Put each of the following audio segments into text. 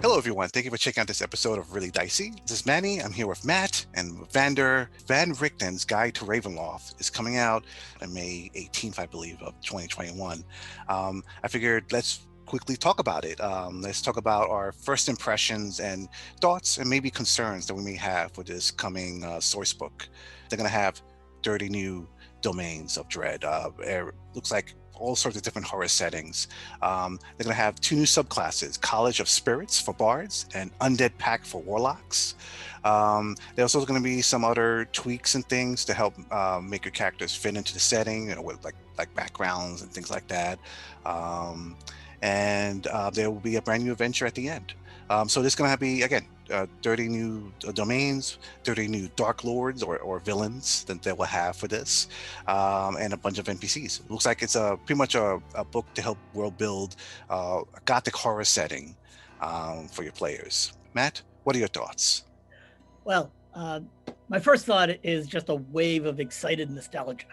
Hello, everyone. Thank you for checking out this episode of Really Dicey. This is Manny. I'm here with Matt and Vander. Van Richten's Guide to Ravenloft is coming out on May 18th, I believe, of 2021. I figured let's quickly talk about it. Let's talk about our first impressions and thoughts and maybe concerns that we may have with this coming Sourcebook. They're going to have 30 new domains of dread. It looks like all sorts of different horror settings. They're going to have 2 new subclasses, College of Spirits for bards and Undead Pack for warlocks. There's also going to be some other tweaks and things to help make your characters fit into the setting, with like backgrounds and things like that. And there will be a brand new adventure at the end. So there's going to be, again, 30 new domains, 30 new Dark Lords or villains that they will have for this, and a bunch of NPCs. It looks like it's pretty much a book to help world build a gothic horror setting for your players. Matt, what are your thoughts? Well, my first thought is just a wave of excited nostalgia,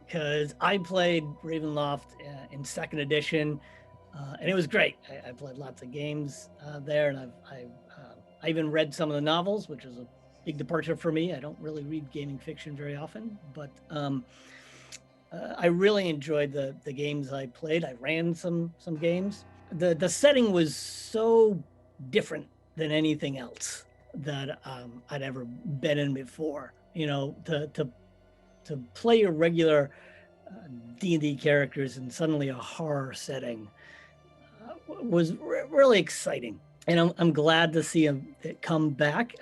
because I played Ravenloft in 2nd edition, and it was great. I played lots of games there, and I even read some of the novels, which is a big departure for me. I don't really read gaming fiction very often, but I really enjoyed the games I played. I ran some games. The setting was so different than anything else that I'd ever been in before. To play your regular D&D characters in suddenly a horror setting was really exciting. And I'm glad to see it come back.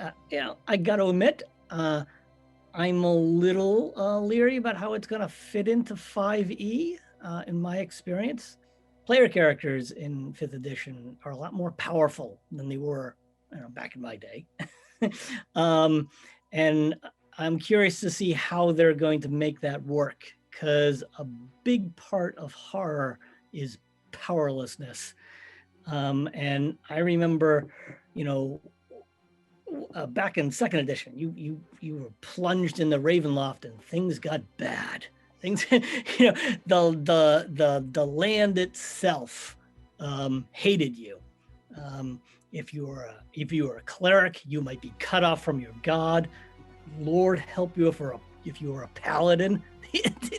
I got to admit, I'm a little leery about how it's going to fit into 5e. In my experience, player characters in 5th edition are a lot more powerful than they were back in my day. And I'm curious to see how they're going to make that work, because a big part of horror is powerlessness. And I remember, back in 2nd edition, you were plunged in the Ravenloft and things got bad. Things, the land itself hated you. If you were a cleric, you might be cut off from your god. Lord help you if you were a paladin.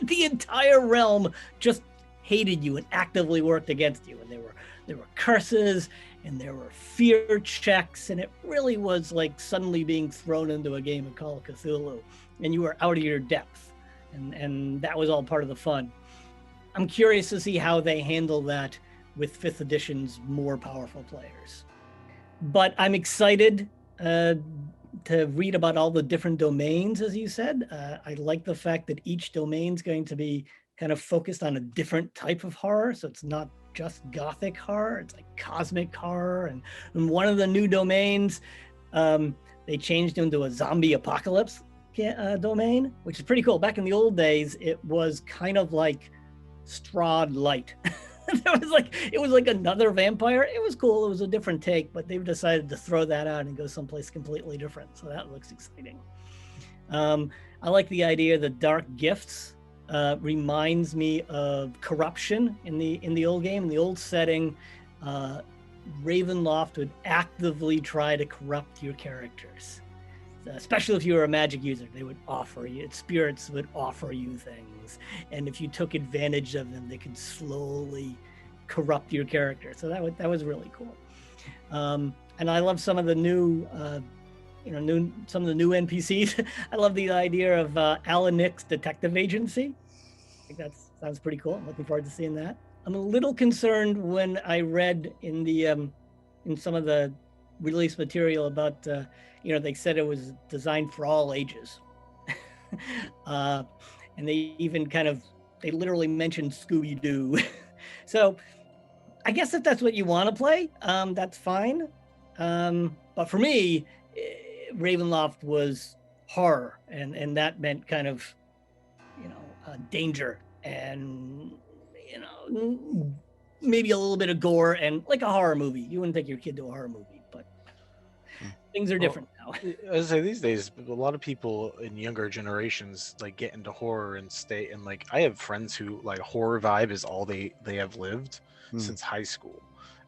The entire realm just hated you and actively worked against you, and there were curses and there were fear checks, and it really was like suddenly being thrown into a game of Call of Cthulhu, and you were out of your depth, and that was all part of the fun. I'm curious to see how they handle that with 5th edition's more powerful players. But I'm excited to read about all the different domains, as you said. I like the fact that each domain's going to be kind of focused on a different type of horror. So it's not just gothic horror, it's like cosmic horror. And one of the new domains, they changed into a zombie apocalypse domain, which is pretty cool. Back in the old days, it was kind of like Strahd Light. It was like another vampire. It was cool. It was a different take, but they've decided to throw that out and go someplace completely different. So that looks exciting. I like the idea that dark gifts reminds me of corruption in the old game. In the old setting, Ravenloft would actively try to corrupt your characters. Especially if you were a magic user, they would offer you, spirits would offer you things. And if you took advantage of them, they could slowly corrupt your character. So that was really cool. And I love some of the new, some of the new NPCs. I love the idea of Alan Nick's detective agency. I think that sounds pretty cool. I'm looking forward to seeing that. I'm a little concerned when I read in the in some of the release material about they said it was designed for all ages. And they even they literally mentioned Scooby-Doo. So I guess if that's what you want to play, that's fine. But for me, Ravenloft was horror, and that meant kind of, danger and, maybe a little bit of gore and like a horror movie. You wouldn't take your kid to a horror movie, but things are different now. I say these days, a lot of people in younger generations get into horror and stay. And I have friends who horror vibe is all they have lived since high school,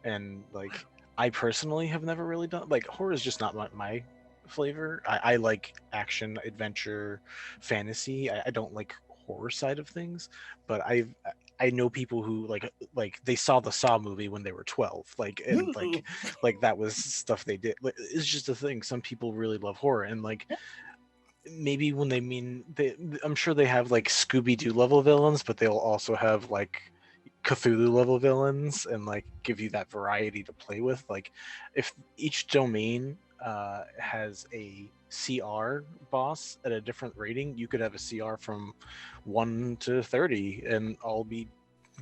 and I personally have never really done, like, horror is just not my flavor. I like action, adventure, fantasy. I don't like horror side of things, but I know people who like they saw the Saw movie when they were 12, like, and like that was stuff they did. Like, it's just a thing. Some people really love horror, and like maybe when they mean they, I'm sure they have like Scooby Doo level villains, but they'll also have like Cthulhu level villains and like give you that variety to play with. Like if each domain has a CR boss at a different rating, you could have a CR from 1 to 30 and all be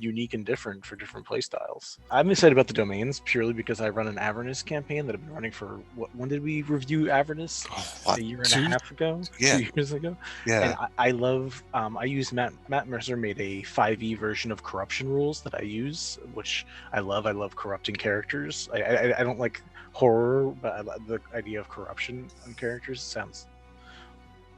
unique and different for different playstyles. I'm excited about the domains purely because I run an Avernus campaign that I've been running for when did we review Avernus? What, A year and a two? half ago, Yeah, 2 years ago. And yeah. I love I use Matt Mercer made a 5e version of corruption rules that I use, which I love corrupting characters. I don't like horror, but I love the idea of corruption on characters. It sounds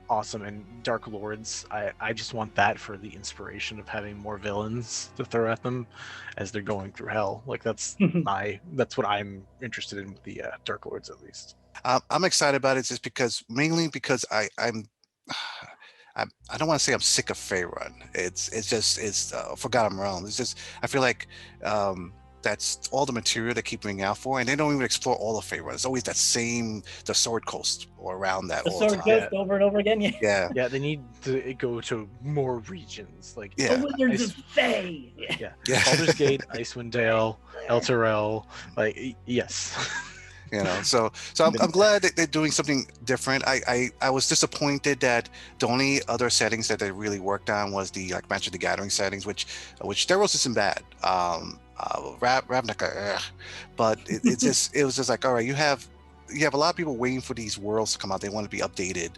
awesome. And Dark Lords, I just want that for the inspiration of having more villains to throw at them as they're going through hell. Like that's what I'm interested in with the Dark Lords, at least. I'm excited about it just because, mainly because I don't want to say I'm sick of Faerun. It's just it's Forgotten Realm. It's just I feel like that's all the material they keep bringing out for, and they don't even explore all of Faerun. It's always the Sword Coast or around that The all the sword time. goes over and over again. Yeah. Yeah, Yeah, they need to go to more regions. Like The yeah, Wizards of Fae. yeah, yeah. Baldur's Gate, Icewind Dale, Elturel. Like yes. So I'm glad that they're doing something different. I was disappointed that the only other settings that they really worked on was the like Magic the Gathering settings, which Theros isn't bad. Ravnica, but it was just like, all right, you have a lot of people waiting for these worlds to come out. They want to be updated,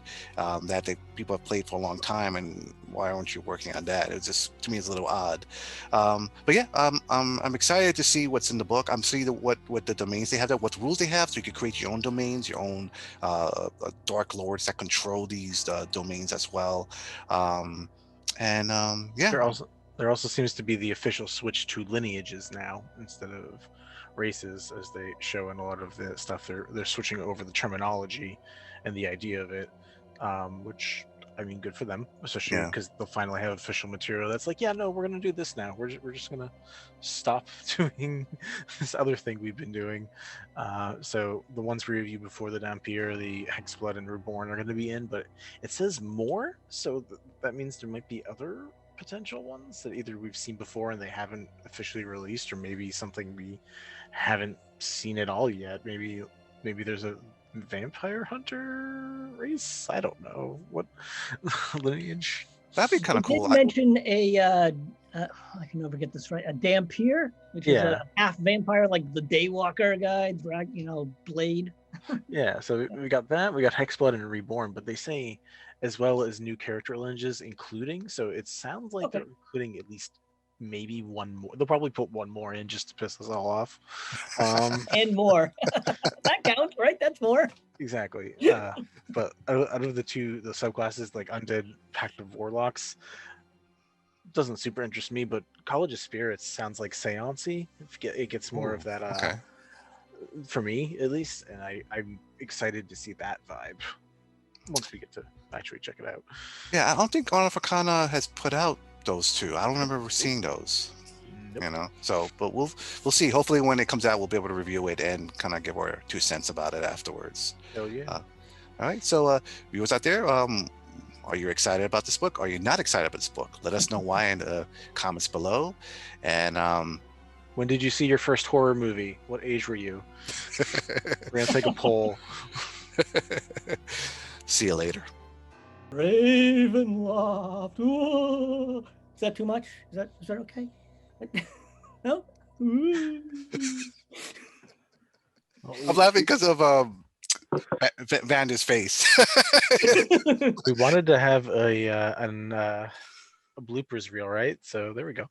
people have played for a long time, and why aren't you working on that? It was just, to me, it's a little odd. But yeah, I'm excited to see what's in the book. I'm seeing what the domains they have, there, what rules they have, so you can create your own domains, your own dark lords that control these domains as well. Yeah, There also seems to be the official switch to lineages now instead of races, as they show in a lot of the stuff. They're switching over the terminology and the idea of it, which I mean, good for them, especially yeah. because they'll finally have official material that's like, yeah, no, we're gonna do this now. We're just gonna stop doing this other thing we've been doing. So the ones we reviewed before, the Dampier, the Hexblood, and Reborn are going to be in, but it says more, so that means there might be other potential ones that either we've seen before and they haven't officially released, or maybe something we haven't seen at all yet. Maybe there's a vampire hunter race. I don't know what lineage. That'd be kind They of cool. did mention I can never get this right, a Dampier, which is a half vampire, like the Daywalker guy, Blade. Yeah, so we got that. We got Hexblood and Reborn, but they say as well as new character lineages, including. So it sounds like they're including at least maybe one more. They'll probably put one more in just to piss us all off. And more. That counts, right? That's more. Exactly. But out of the subclasses, like Undead, Pact of Warlocks, doesn't super interest me. But College of Spirits sounds like seance-y. It gets more of that. Okay. For me, at least, and I'm excited to see that vibe once we get to actually check it out. Yeah, I don't think Honor of Arcana has put out those two. I don't remember seeing those. Nope. So but we'll see. Hopefully when it comes out, we'll be able to review it and kind of give our 2 cents about it afterwards. Hell yeah. All right, so viewers out there, are you excited about this book? Are you not excited about this book? Let us know why in the comments below. And when did you see your first horror movie? What age were you? We're gonna take a poll. See you later. Ravenloft. Whoa. Is that too much? Is that okay? No. I'm laughing because of Vander's face. We wanted to have a bloopers reel, right? So there we go.